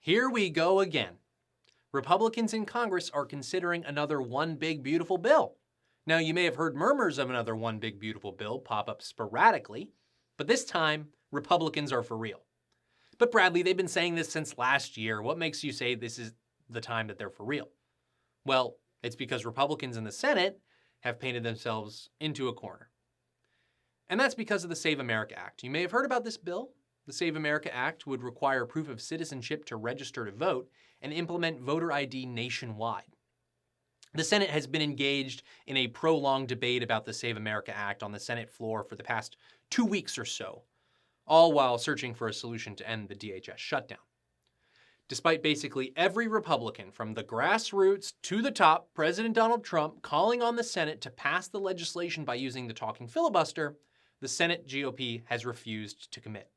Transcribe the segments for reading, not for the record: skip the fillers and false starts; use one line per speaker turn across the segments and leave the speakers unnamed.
Here we go again. Republicans in Congress are considering another one big beautiful bill. Now, you may have heard murmurs of another one big beautiful bill pop up sporadically, but this time, Republicans are for real. But Bradley, they've been saying this since last year. What makes you say this is the time that they're for real? Well, it's because Republicans in the Senate have painted themselves into a corner. And that's because of the Save America Act. You may have heard about this bill. The Save America Act would require proof of citizenship to register to vote and implement voter ID nationwide. The Senate has been engaged in a prolonged debate about the Save America Act on the Senate floor for the past 2 weeks or so, all while searching for a solution to end the DHS shutdown. Despite basically every Republican from the grassroots to the top, President Donald Trump calling on the Senate to pass the legislation by using the talking filibuster, the Senate GOP has refused to commit.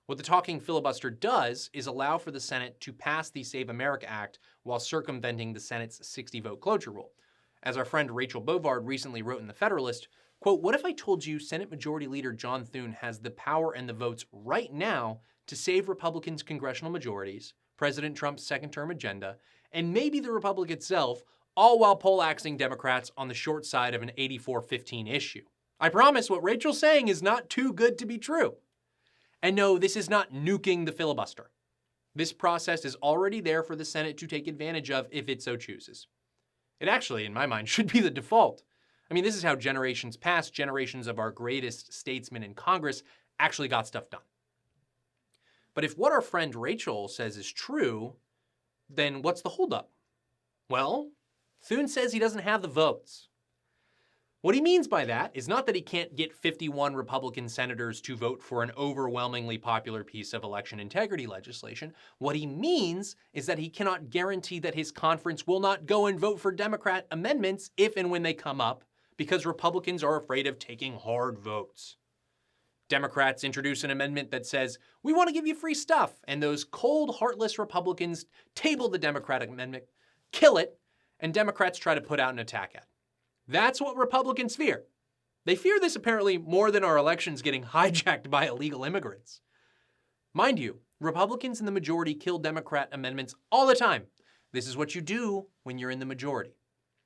What the talking filibuster does is allow for the Senate to pass the Save America Act while circumventing the Senate's 60-vote cloture rule. As our friend Rachel Bovard recently wrote in The Federalist, quote, "What if I told you Senate Majority Leader John Thune has the power and the votes right now to save Republicans' congressional majorities, President Trump's second-term agenda, and maybe the Republic itself, all while poleaxing Democrats on the short side of an 84-15 issue? I promise what Rachel's saying is not too good to be true. And no, this is not nuking the filibuster. This process is already there for the Senate to take advantage of if it so chooses. It actually, in my mind, should be the default. I mean, this is how generations past, generations of our greatest statesmen in Congress actually got stuff done. But if what our friend Rachel says is true, then what's the holdup? Well, Thune says he doesn't have the votes. What he means by that is not that he can't get 51 Republican senators to vote for an overwhelmingly popular piece of election integrity legislation. What he means is that he cannot guarantee that his conference will not go and vote for Democrat amendments if and when they come up, because Republicans are afraid of taking hard votes. Democrats introduce an amendment that says, we want to give you free stuff, and those cold, heartless Republicans table the Democratic amendment, kill it, and Democrats try to put out an attack ad. That's what Republicans fear. They fear this apparently more than our elections getting hijacked by illegal immigrants. Mind you, Republicans in the majority kill Democrat amendments all the time. This is what you do when you're in the majority.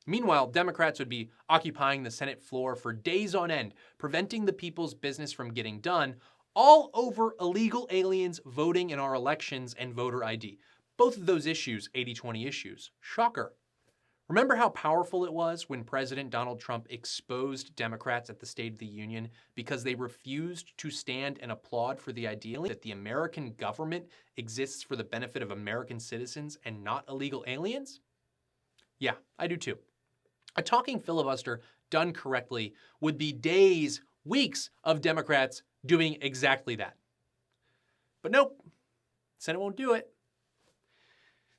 Meanwhile, Democrats would be occupying the Senate floor for days on end, preventing the people's business from getting done, all over illegal aliens voting in our elections and voter ID. Both of those issues, 80-20 issues. Shocker. Remember how powerful it was when President Donald Trump exposed Democrats at the State of the Union because they refused to stand and applaud for the idea that the American government exists for the benefit of American citizens and not illegal aliens? Yeah, I do too. A talking filibuster done correctly would be days, weeks of Democrats doing exactly that. But nope, Senate won't do it.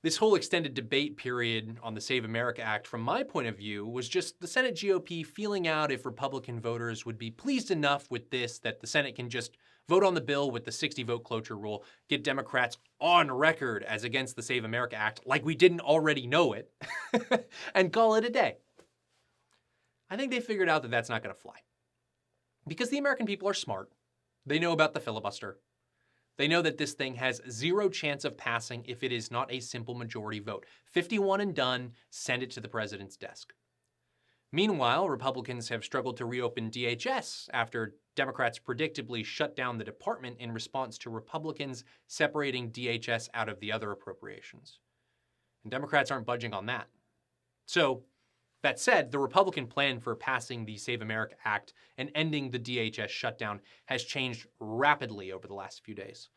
This whole extended debate period on the Save America Act, from my point of view, was just the Senate GOP feeling out if Republican voters would be pleased enough with this that the Senate can just vote on the bill with the 60-vote cloture rule, get Democrats on record as against the Save America Act, like we didn't already know it, and call it a day. I think they figured out that that's not going to fly. Because the American people are smart. They know about the filibuster. They know that this thing has zero chance of passing if it is not a simple majority vote. 51 and done, send it to the president's desk. Meanwhile, Republicans have struggled to reopen DHS after Democrats predictably shut down the department in response to Republicans separating DHS out of the other appropriations. And Democrats aren't budging on that. So, that said, the Republican plan for passing the Save America Act and ending the DHS shutdown has changed rapidly over the last few days.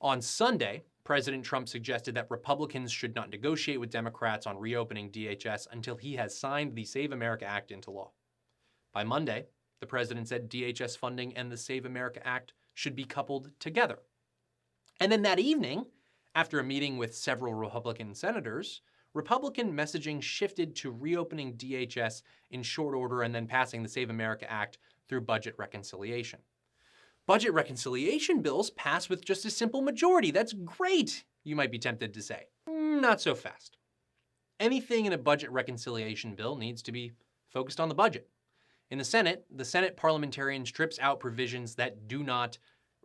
On Sunday, President Trump suggested that Republicans should not negotiate with Democrats on reopening DHS until he has signed the Save America Act into law. By Monday, the president said DHS funding and the Save America Act should be coupled together. And then that evening, after a meeting with several Republican senators, Republican messaging shifted to reopening DHS in short order and then passing the Save America Act through budget reconciliation. Budget reconciliation bills pass with just a simple majority. That's great, you might be tempted to say. Not so fast. Anything in a budget reconciliation bill needs to be focused on the budget. In the Senate parliamentarian strips out provisions that do not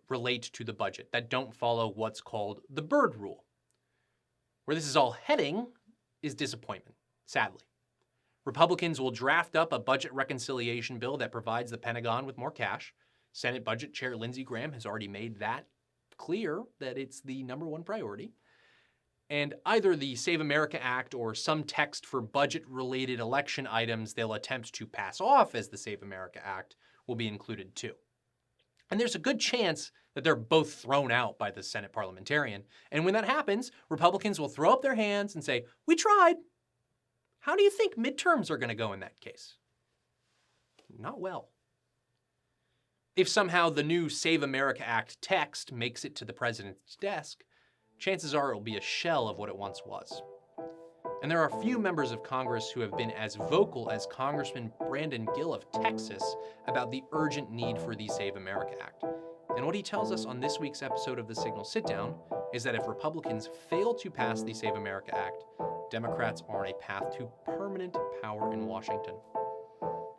relate to the budget, that don't follow what's called the Byrd Rule. Where this is all heading is disappointment, sadly. Republicans will draft up a budget reconciliation bill that provides the Pentagon with more cash. Senate Budget Chair Lindsey Graham has already made that clear that it's the number one priority. And either the Save America Act or some text for budget-related election items they'll attempt to pass off as the Save America Act will be included too. And there's a good chance that they're both thrown out by the Senate parliamentarian. And when that happens, Republicans will throw up their hands and say, "We tried." How do you think midterms are going to go in that case? Not well. If somehow the new Save America Act text makes it to the president's desk, chances are it'll be a shell of what it once was. And there are few members of Congress who have been as vocal as Congressman Brandon Gill of Texas about the urgent need for the Save America Act. And what he tells us on this week's episode of the Signal Sitdown is that if Republicans fail to pass the Save America Act, Democrats are on a path to permanent power in Washington.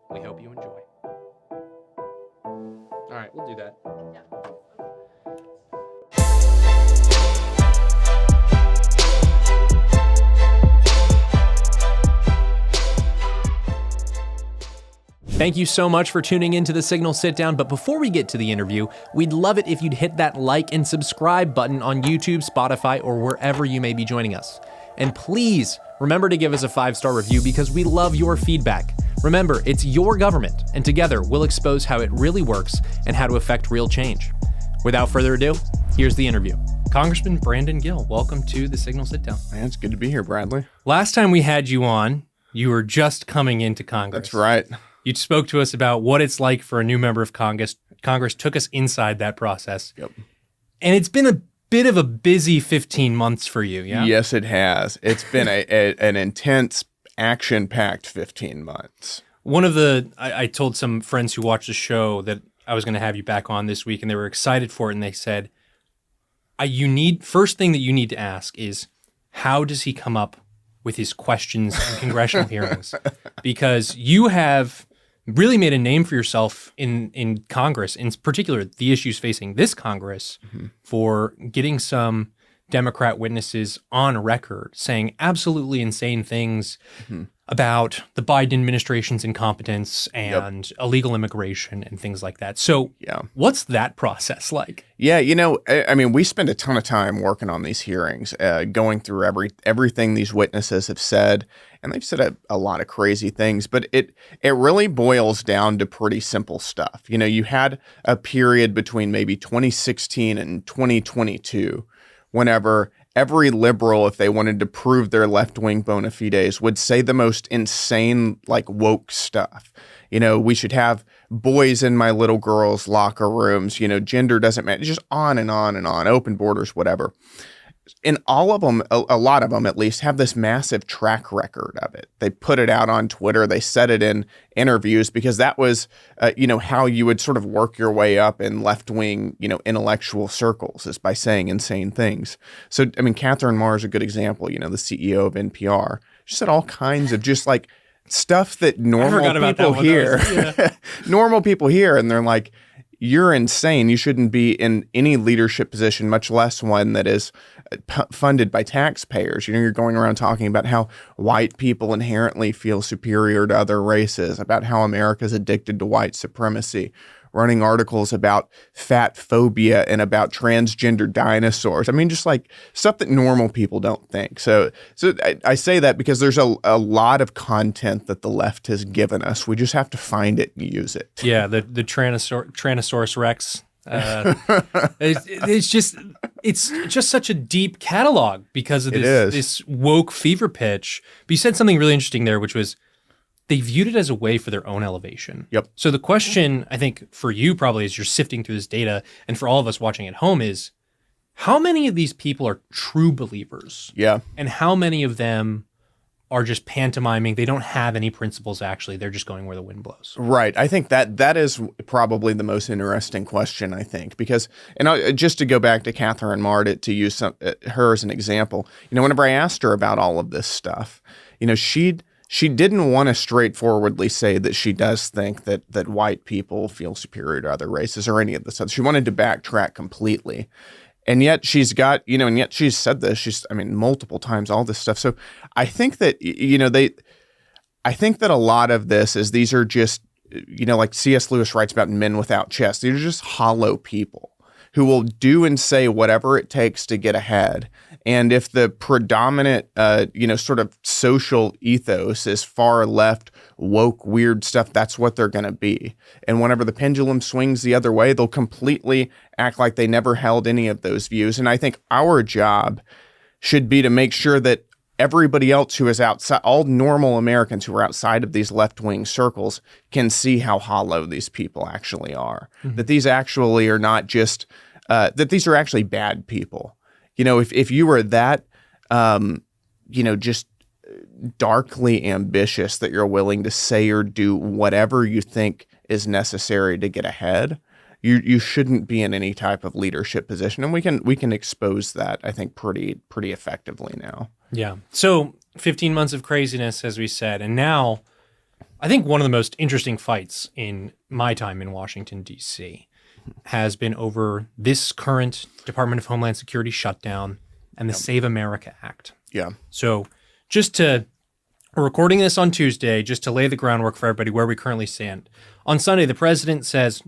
We hope you enjoy. All right, we'll do that. Yeah. Thank you so much for tuning into the Signal Sitdown, but before we get to the interview, we'd love it if you'd hit that like and subscribe button on YouTube, Spotify, or wherever you may be joining us. And please remember to give us a 5-star review because we love your feedback. Remember, it's your government, and together we'll expose how it really works and how to affect real change. Without further ado, here's the interview. Congressman Brandon Gill, welcome to the Signal Sitdown.
Man, it's good to be here, Bradley.
Last time we had you on, you were just coming into Congress.
That's right.
You spoke to us about what it's like for a new member of Congress. Congress took us inside that process.
Yep.
And it's been a bit of a busy 15 months for you, yeah?
Yes, it has. It's been an intense, action-packed 15 months.
I told some friends who watched the show that I was going to have you back on this week, and they were excited for it, and they said, first thing that you need to ask is, how does he come up with his questions in congressional hearings? Because you have really made a name for yourself in Congress, in particular the issues facing this Congress, for getting some Democrat witnesses on record saying absolutely insane things about the Biden administration's incompetence and illegal immigration and things like that. So what's that process like?
Yeah, I mean, we spend a ton of time working on these hearings, going through everything these witnesses have said, and they've said a lot of crazy things, but it really boils down to pretty simple stuff. You had a period between maybe 2016 and 2022 whenever every liberal, if they wanted to prove their left-wing bona fides, would say the most insane, woke stuff. We should have boys in my little girls' locker rooms, gender doesn't matter, just on and on and on, open borders, whatever. And all of them, a lot of them at least, have this massive track record of it. They put it out on Twitter. They said it in interviews because that was, how you would sort of work your way up in left-wing, intellectual circles, is by saying insane things. So, I mean, Catherine Maher is a good example, the CEO of NPR. She said all kinds of just stuff that normal people hear. Normal people hear, and they're like, you're insane. You shouldn't be in any leadership position, much less one that is funded by taxpayers. You're going around talking about how white people inherently feel superior to other races, about how America's addicted to white supremacy, running articles about fat phobia and about transgender dinosaurs. I mean, just stuff that normal people don't think. So I say that because there's a lot of content that the left has given us. We just have to find it and use it.
Yeah, the Tyrannosaurus Rex. It's just such a deep catalog because of this woke fever pitch. But you said something really interesting there, which was they viewed it as a way for their own elevation.
Yep.
So the question, I think, for you probably as you're sifting through this data, and for all of us watching at home, is how many of these people are true believers?
Yeah.
And how many of them are just pantomiming? They don't have any principles, actually. They're just going where the wind blows.
Right. I think that is probably the most interesting question, I think, because, and just to go back to Catherine Maher, to use her as an example, whenever I asked her about all of this stuff, she didn't want to straightforwardly say that she does think that white people feel superior to other races or any of this stuff. She wanted to backtrack completely. And yet she's got, and yet she's said this, multiple times, all this stuff. So I think that, I think that a lot of this is these are just, like C.S. Lewis writes about men without chests. These are just hollow people who will do and say whatever it takes to get ahead. And if the predominant, sort of social ethos is far left, woke, weird stuff, that's what they're going to be. And whenever the pendulum swings the other way, they'll completely act like they never held any of those views. And I think our job should be to make sure that everybody else who is outside, all normal Americans who are outside of these left-wing circles, can see how hollow these people actually are. Mm-hmm. That these actually are not just, that these are actually bad people. If you were that, just darkly ambitious that you're willing to say or do whatever you think is necessary to get ahead, you shouldn't be in any type of leadership position. And we can expose that, I think, pretty effectively now.
Yeah. So 15 months of craziness, as we said. And now I think one of the most interesting fights in my time in Washington, D.C. has been over this current Department of Homeland Security shutdown and the Save America Act.
Yeah.
So we're recording this on Tuesday, just to lay the groundwork for everybody where we currently stand. On Sunday, the president says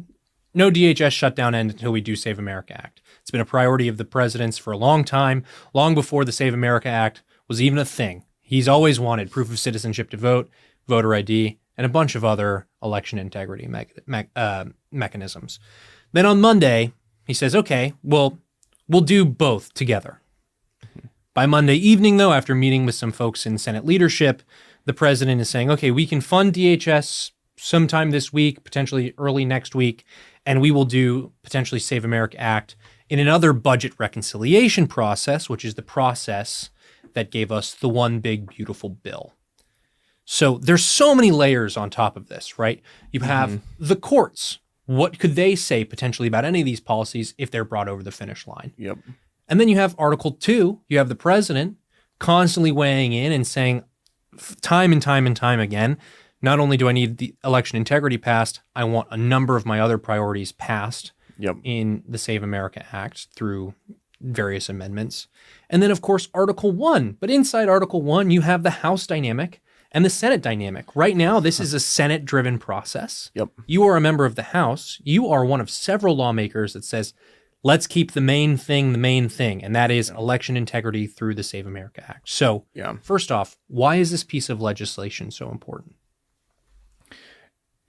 no DHS shutdown end until we do Save America Act. It's been a priority of the president's for a long time, long before the Save America Act was even a thing. He's always wanted proof of citizenship to vote, voter ID, and a bunch of other election integrity mechanisms. Then on Monday, he says, okay, well, we'll do both together. By Monday evening, though, after meeting with some folks in Senate leadership, the president is saying, okay, we can fund DHS sometime this week, potentially early next week, and we will do potentially Save America Act in another budget reconciliation process, which is the process that gave us the one big beautiful bill. So there's so many layers on top of this, right? You have the courts. What could they say potentially about any of these policies if they're brought over the finish line?
Yep.
And then you have Article 2. You have the president constantly weighing in and saying time and time and time again, not only do I need the election integrity passed, I want a number of my other priorities passed in the Save America Act through various amendments. And then, of course, Article 1. But inside Article 1, you have the House dynamic and the Senate dynamic. Right now, this is a Senate-driven process.
Yep.
You are a member of the House. You are one of several lawmakers that says, let's keep the main thing, and that is election integrity through the Save America Act. So, first off, why is this piece of legislation so important?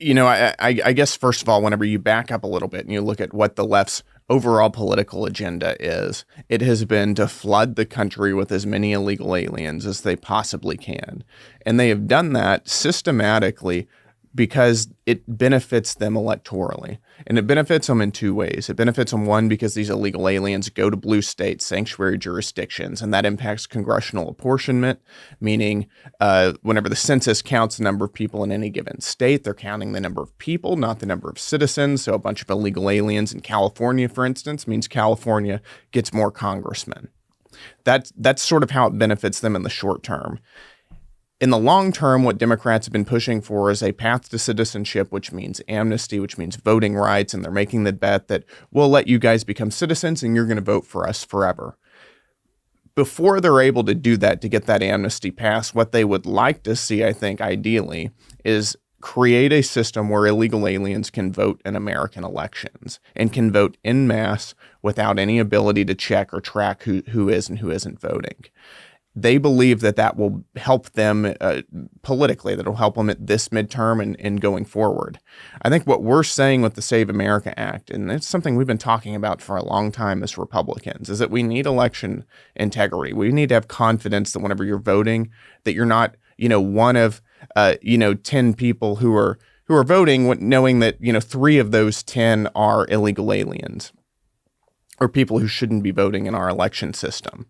I guess, first of all, whenever you back up a little bit and you look at what the left's overall political agenda is, it has been to flood the country with as many illegal aliens as they possibly can. And they have done that systematically because it benefits them electorally. And it benefits them in two ways. It benefits them, one, because these illegal aliens go to blue states, sanctuary jurisdictions, and that impacts congressional apportionment, meaning whenever the census counts the number of people in any given state, they're counting the number of people, not the number of citizens. So a bunch of illegal aliens in California, for instance, means California gets more congressmen. That's sort of how it benefits them in the short term. In the long term, what Democrats have been pushing for is a path to citizenship, which means amnesty, which means voting rights, and they're making the bet that we'll let you guys become citizens and you're going to vote for us forever. Before they're able to do that, to get that amnesty passed, what they would like to see, I think, ideally, is create a system where illegal aliens can vote in American elections and can vote en masse without any ability to check or track who is and who isn't voting. They believe that will help them politically, that will help them at this midterm and going forward. I think what we're saying with the Save America Act, and it's something we've been talking about for a long time as Republicans, is that we need election integrity. We need to have confidence that whenever you're voting, that you're not, one of, 10 people who are voting, knowing that, 3 of those 10 are illegal aliens, or people who shouldn't be voting in our election system.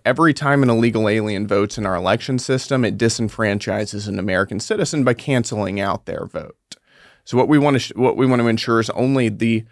Every time an illegal alien votes in our election system, it disenfranchises an American citizen by canceling out their vote. So what we want to ensure is only the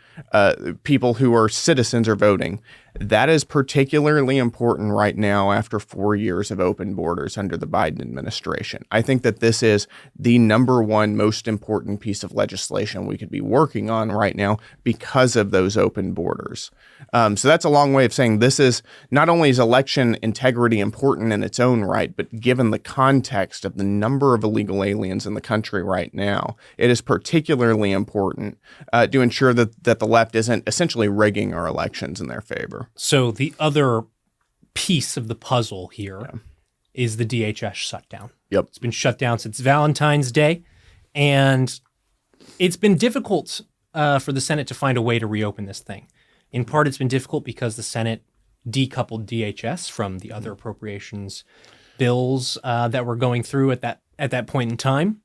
people who are citizens are voting. That is particularly important right now after 4 years of open borders under the Biden administration. I think that this is the number one most important piece of legislation we could be working on right now because of those open borders. So that's a long way of saying this is not only is election integrity important in its own right, but given the context of the number of illegal aliens in the country right now, it is particularly important to ensure that the left isn't essentially rigging our elections in their favor.
So the other piece of the puzzle here is the DHS shutdown.
Yep.
It's been shut down since Valentine's Day, and it's been difficult for the Senate to find a way to reopen this thing. In part, it's been difficult because the Senate decoupled DHS from the other appropriations bills that were going through at that point in time.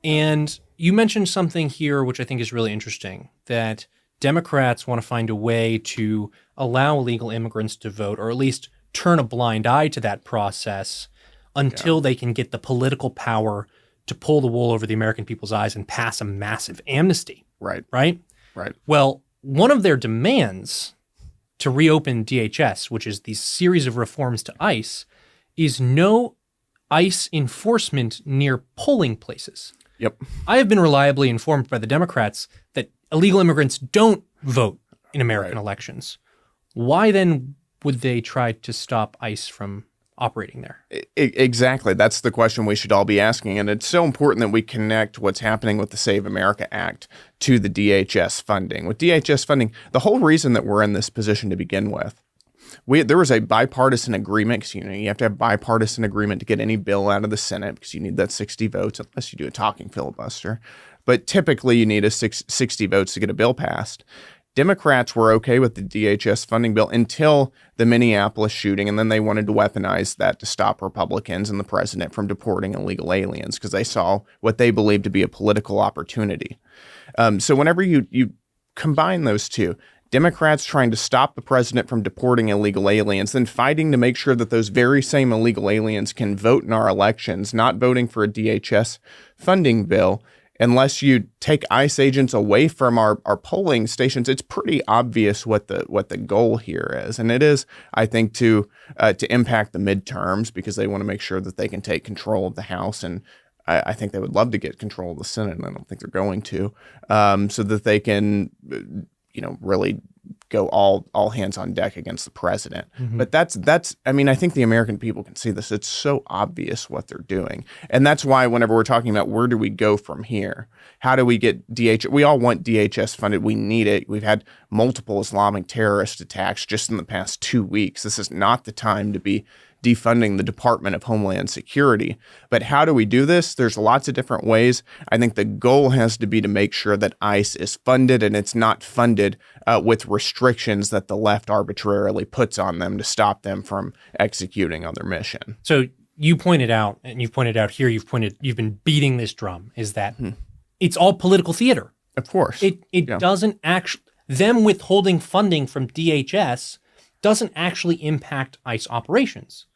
And you mentioned something here which I think is really interesting, that Democrats want to find a way to allow illegal immigrants to vote, or at least turn a blind eye to that process until they can get the political power to pull the wool over the American people's eyes and pass a massive amnesty.
Right.
Right?
Right.
Well, one of their demands to reopen DHS, which is these series of reforms to ICE, is no ICE enforcement near polling places.
Yep.
I have been reliably informed by the Democrats that illegal immigrants don't vote in American elections. Why then would they try to stop ICE from operating there?
Exactly. That's the question we should all be asking. And it's so important that we connect what's happening with the Save America Act to the DHS funding. With DHS funding, the whole reason that we're in this position to begin with, there was a bipartisan agreement, because you have to have bipartisan agreement to get any bill out of the Senate, because you need that 60 votes, unless you do a talking filibuster. But typically you need 60 votes to get a bill passed. Democrats were okay with the DHS funding bill until the Minneapolis shooting, and then they wanted to weaponize that to stop Republicans and the president from deporting illegal aliens because they saw what they believed to be a political opportunity. So whenever you combine those two, Democrats trying to stop the president from deporting illegal aliens, then fighting to make sure that those very same illegal aliens can vote in our elections, not voting for a DHS funding bill, unless you take ICE agents away from our polling stations. It's pretty obvious what the goal here is. And it is, I think, to impact the midterms, because they want to make sure that they can take control of the House. And I think they would love to get control of the Senate, and I don't think they're going to, so that they can really go all hands on deck against the president. Mm-hmm. But that's I mean, I think the American people can see this. It's so obvious what they're doing. And that's why whenever we're talking about where do we go from here, how do we get DHS? We all want DHS funded. We need it. We've had multiple Islamic terrorist attacks just in the past 2 weeks. This is not the time to be defunding the Department of Homeland Security. But how do we do this? There's lots of different ways. I think the goal has to be to make sure that ICE is funded, and it's not funded with restrictions that the left arbitrarily puts on them to stop them from executing on their mission.
So you pointed out, and you've pointed out here, you've been beating this drum, is that it's all political theater.
Of course.
It doesn't actually, them withholding funding from DHS doesn't actually impact ICE operations.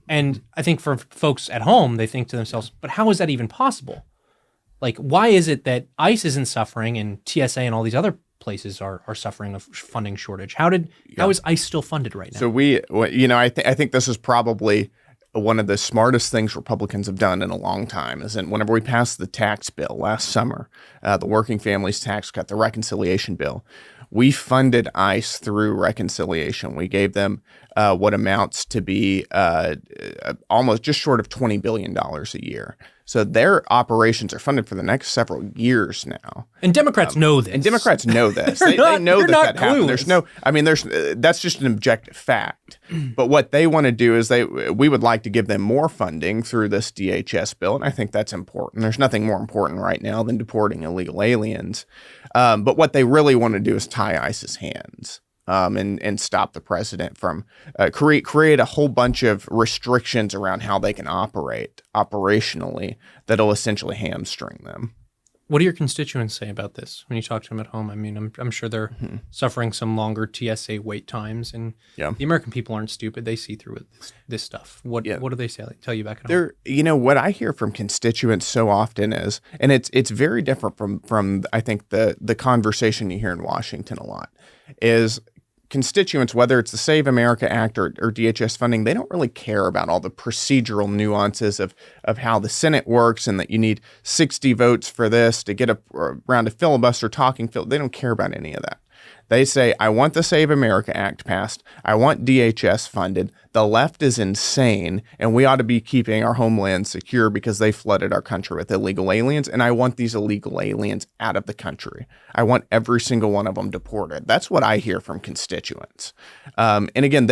And I think for folks at home, they think to themselves, but how is that even possible? Like, why is it that ICE isn't suffering and TSA and all these other places are suffering a funding shortage? How is ICE still funded right now?
So I think this is probably one of the smartest things Republicans have done in a long time, is that whenever we passed the tax bill last summer, the Working Families Tax Cut, the reconciliation bill, we funded ICE through reconciliation. We gave them what amounts to be almost just short of $20 billion a year. So their operations are funded for the next several years now.
And Democrats know this.
And Democrats know this. They know that happened. That's just an objective fact. But what they want to do is we would like to give them more funding through this DHS bill. And I think that's important. There's nothing more important right now than deporting illegal aliens. But what they really want to do is tie ICE's hands. And stop the president from create a whole bunch of restrictions around how they can operate operationally that'll essentially hamstring them.
What do your constituents say about this when you talk to them at home? I mean, I'm sure they're suffering some longer TSA wait times, and the American people aren't stupid. They see through this stuff. What do they say? Tell you back at home?
What I hear from constituents so often is, and it's very different from I think the conversation you hear in Washington a lot, is constituents, whether it's the Save America Act or DHS funding, they don't really care about all the procedural nuances of how the Senate works and that you need 60 votes for this to get around a filibuster talking. They don't care about any of that. They say, I want the Save America Act passed. I want DHS funded. The left is insane, and we ought to be keeping our homeland secure because they flooded our country with illegal aliens, and I want these illegal aliens out of the country. I want every single one of them deported. That's what I hear from constituents. And again,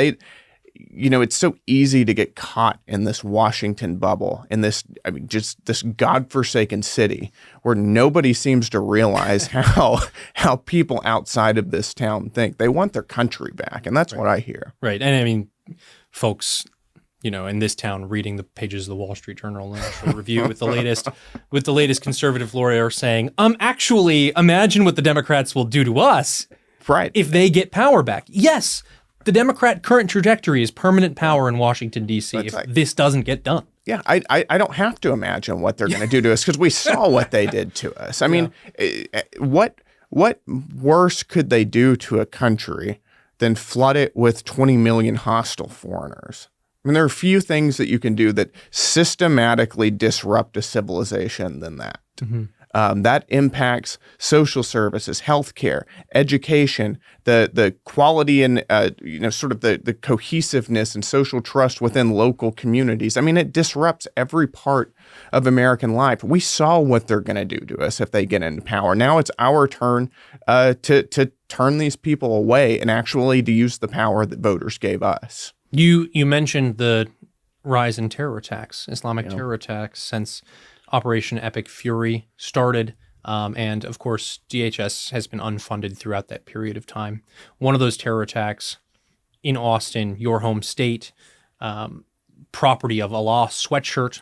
it's so easy to get caught in this Washington bubble, in this, just this godforsaken city where nobody seems to realize how people outside of this town think. They want their country back, and that's what I hear.
Right. And folks, in this town reading the pages of the Wall Street Journal and National Review with the latest conservative lawyer saying, actually, imagine what the Democrats will do to us if they get power back. Yes. The Democrat current trajectory is permanent power in Washington, D.C. if this doesn't get done.
Yeah, I don't have to imagine what they're going to do to us because we saw what they did to us. I mean, what worse could they do to a country than flood it with 20 million hostile foreigners? I mean, there are few things that you can do that systematically disrupt a civilization than that. Mm-hmm. That impacts social services, healthcare, education, the quality and sort of the cohesiveness and social trust within local communities. I mean, it disrupts every part of American life. We saw what they're going to do to us if they get into power. Now it's our turn to turn these people away and actually to use the power that voters gave us.
You mentioned the rise in terror attacks, Islamic terror attacks since Operation Epic Fury started, and of course, DHS has been unfunded throughout that period of time. One of those terror attacks in Austin, your home state, property of Allah sweatshirt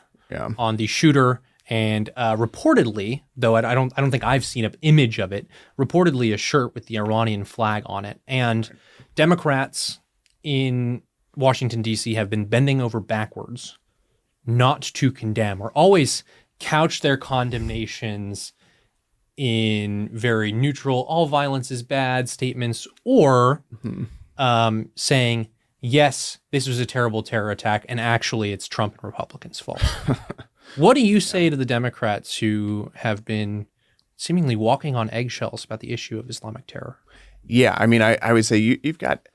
on the shooter, and reportedly, though I don't think I've seen an image of it, reportedly a shirt with the Iranian flag on it. And Democrats in Washington, D.C. have been bending over backwards not to condemn, or always couch their condemnations in very neutral, all violence is bad statements, or saying, yes, this was a terrible terror attack, and actually it's Trump and Republicans' fault. What do you say to the Democrats who have been seemingly walking on eggshells about the issue of Islamic terror?
Yeah, I mean, I would say you've got,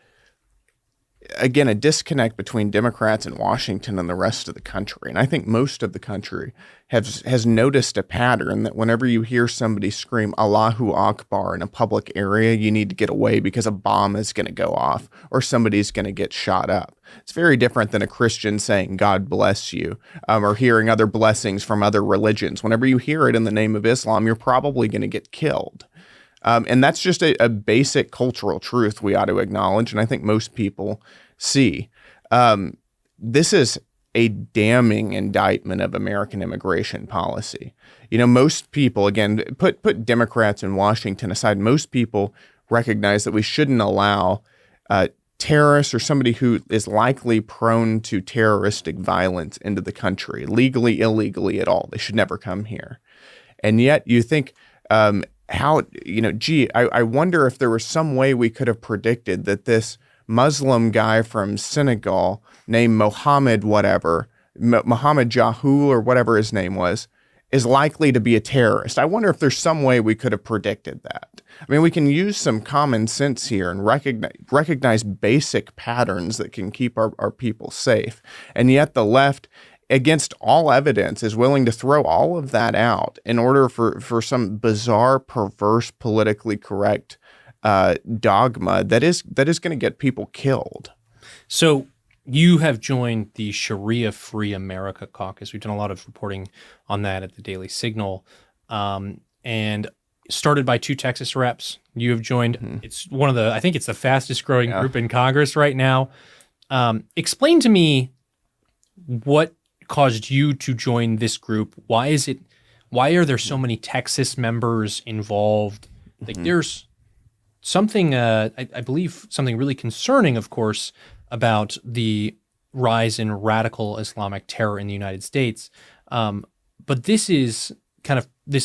again, a disconnect between Democrats in Washington and the rest of the country. And I think most of the country has noticed a pattern that whenever you hear somebody scream Allahu Akbar in a public area, you need to get away because a bomb is going to go off or somebody's going to get shot up. It's very different than a Christian saying God bless you, or hearing other blessings from other religions. Whenever you hear it in the name of Islam, you're probably going to get killed. And that's just a basic cultural truth we ought to acknowledge, and I think most people see. This is a damning indictment of American immigration policy. Most people, again, put Democrats in Washington aside, most people recognize that we shouldn't allow terrorists or somebody who is likely prone to terroristic violence into the country, legally, illegally at all. They should never come here. And yet you think, I wonder if there was some way we could have predicted that this Muslim guy from Senegal named Mohammed Jahul or whatever his name was, is likely to be a terrorist. I wonder if there's some way we could have predicted that. I mean, we can use some common sense here and recognize basic patterns that can keep our people safe. And yet the left, against all evidence, is willing to throw all of that out in order for some bizarre, perverse, politically correct dogma that is going to get people killed.
So you have joined the Sharia Free America Caucus. We've done a lot of reporting on that at the Daily Signal, and started by 2 Texas reps. You have joined. Mm-hmm. It's I think it's the fastest growing group in Congress right now. Explain to me what caused you to join this group. Why are there so many Texas members involved? Like, there's something, I believe something really concerning, of course, about the rise in radical Islamic terror in the United States. But this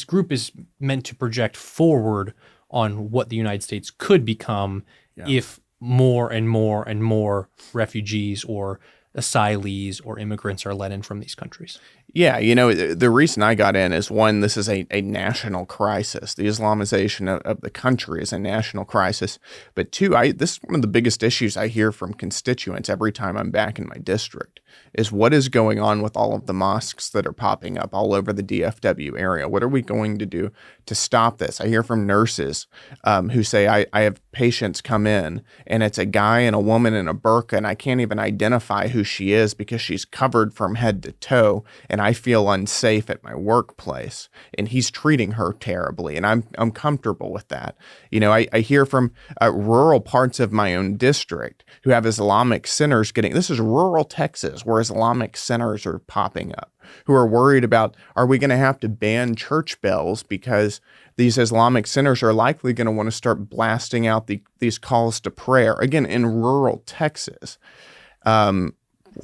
group is meant to project forward on what the United States could become if more and more and more refugees or asylees or immigrants are let in from these countries?
Yeah, the reason I got in is, one, this is a national crisis. The Islamization of the country is a national crisis. But two, this is one of the biggest issues I hear from constituents every time I'm back in my district, is what is going on with all of the mosques that are popping up all over the DFW area? What are we going to do to stop this? I hear from nurses who say, I have patients come in and it's a guy and a woman in a burqa, and I can't even identify who she is because she's covered from head to toe, and I feel unsafe at my workplace, and he's treating her terribly, and I'm comfortable with that. I hear from rural parts of my own district who have Islamic centers this is rural Texas where Islamic centers are popping up, who are worried about, are we going to have to ban church bells because these Islamic centers are likely going to want to start blasting out these calls to prayer, again, in rural Texas.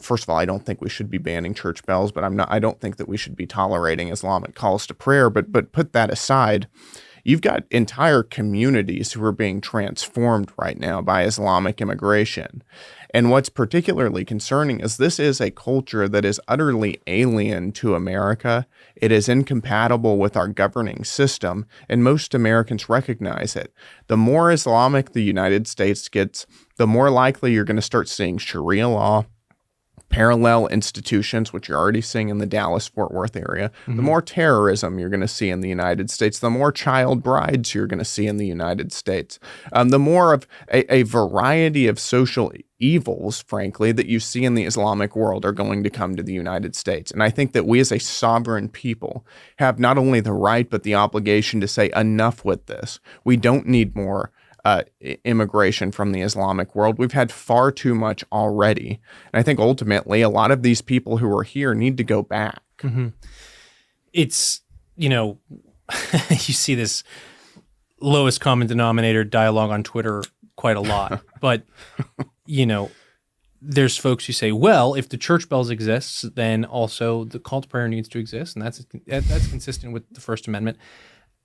First of all, I don't think we should be banning church bells, but I don't think that we should be tolerating Islamic calls to prayer. But put that aside, you've got entire communities who are being transformed right now by Islamic immigration. And what's particularly concerning is this is a culture that is utterly alien to America. It is incompatible with our governing system, and most Americans recognize it. The more Islamic the United States gets, the more likely you're going to start seeing Sharia law, parallel institutions, which you're already seeing in the Dallas-Fort Worth area, the more terrorism you're going to see in the United States, the more child brides you're going to see in the United States, the more of a variety of social evils, frankly, that you see in the Islamic world are going to come to the United States. And I think that we as a sovereign people have not only the right, but the obligation to say enough with this. We don't need more immigration from the Islamic world. We've had far too much already. And I think ultimately a lot of these people who are here need to go back.
Mm-hmm. It's, you see this lowest common denominator dialogue on Twitter quite a lot. But, there's folks who say, well, if the church bells exists, then also the call to prayer needs to exist. And that's consistent with the First Amendment.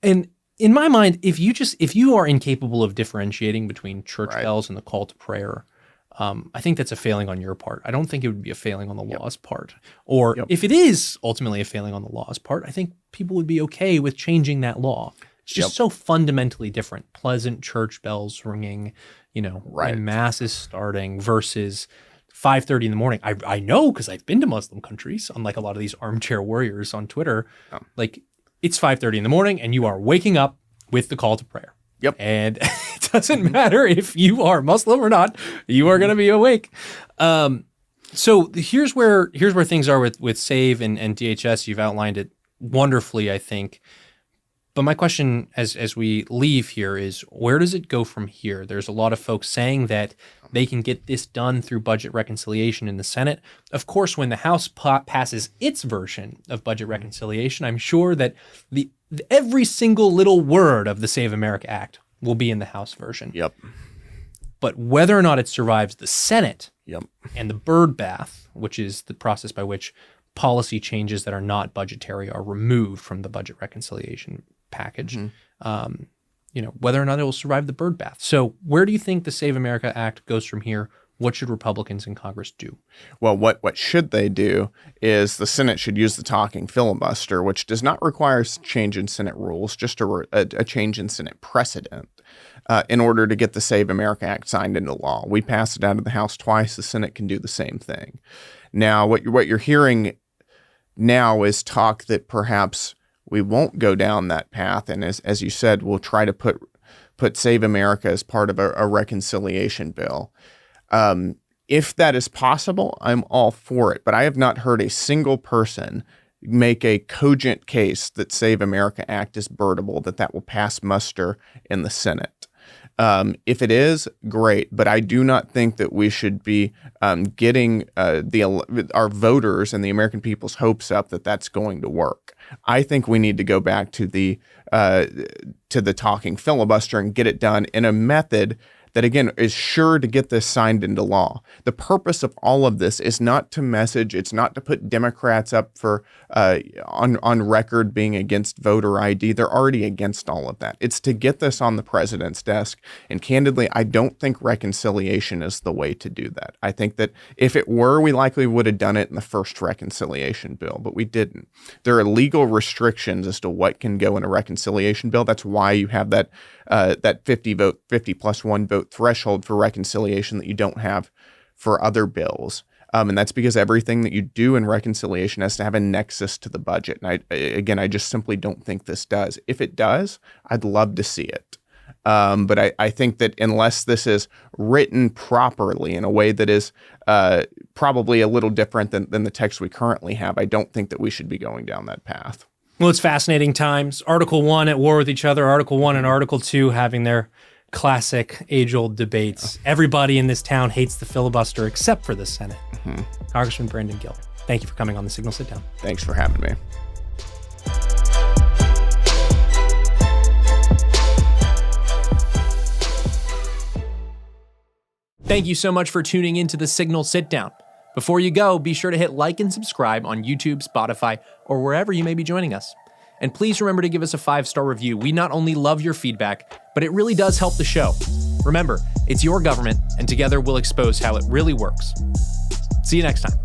And in my mind, if you are incapable of differentiating between church bells and the call to prayer, I think that's a failing on your part. I don't think it would be a failing on the law's part. Or if it is ultimately a failing on the law's part, I think people would be okay with changing that law. It's just so fundamentally different. Pleasant church bells ringing, and masses starting versus 5:30 in the morning. I know because I've been to Muslim countries, unlike a lot of these armchair warriors on Twitter. It's 5:30 in the morning and you are waking up with the call to prayer.
Yep.
And it doesn't matter if you are Muslim or not, you are going to be awake. So here's where things are with SAVE and DHS. You've outlined it wonderfully, I think. But my question as we leave here is, where does it go from here? There's a lot of folks saying that they can get this done through budget reconciliation in the Senate. Of course, when the House passes its version of budget reconciliation, I'm sure that every single little word of the Save America Act will be in the House version.
Yep.
But whether or not it survives the Senate and the bird bath, which is the process by which policy changes that are not budgetary are removed from the budget reconciliation package, whether or not it will survive the bird bath. So where do you think the Save America Act goes from here? What should Republicans in Congress do?
Well, what should they do is the Senate should use the talking filibuster, which does not require change in Senate rules, just a change in Senate precedent in order to get the Save America Act signed into law. We passed it out of the House twice. The Senate can do the same thing. Now, what you're hearing now is talk that perhaps we won't go down that path, and as you said, we'll try to put Save America as part of a reconciliation bill. If that is possible, I'm all for it. But I have not heard a single person make a cogent case that Save America Act is birdable, that will pass muster in the Senate. If it is, great, but I do not think that we should be getting our voters and the American people's hopes up that that's going to work. I think we need to go back to the talking filibuster and get it done in a method that, again, is sure to get this signed into law. The purpose of all of this is not to message. It's not to put Democrats up for on record being against voter ID. They're already against all of that. It's to get this on the president's desk. And candidly, I don't think reconciliation is the way to do that. I think that if it were, we likely would have done it in the first reconciliation bill, but we didn't. There are legal restrictions as to what can go in a reconciliation bill. That's why you have that 50 plus one vote threshold for reconciliation that you don't have for other bills. And that's because everything that you do in reconciliation has to have a nexus to the budget. And I just simply don't think this does. If it does, I'd love to see it. But I think that unless this is written properly in a way that is probably a little different than the text we currently have, I don't think that we should be going down that path.
Well, it's fascinating times. Article 1 at war with each other, Article 1 and Article 2 having their classic age-old debates. Everybody in this town hates the filibuster except for the Senate. Mm-hmm. Congressman Brandon Gill, thank you for coming on the Signal Sitdown.
Thanks for having me.
Thank you so much for tuning into the Signal Sitdown. Before you go, be sure to hit like and subscribe on YouTube, Spotify, or wherever you may be joining us. And please remember to give us a 5-star review. We not only love your feedback, but it really does help the show. Remember, it's your government, and together we'll expose how it really works. See you next time.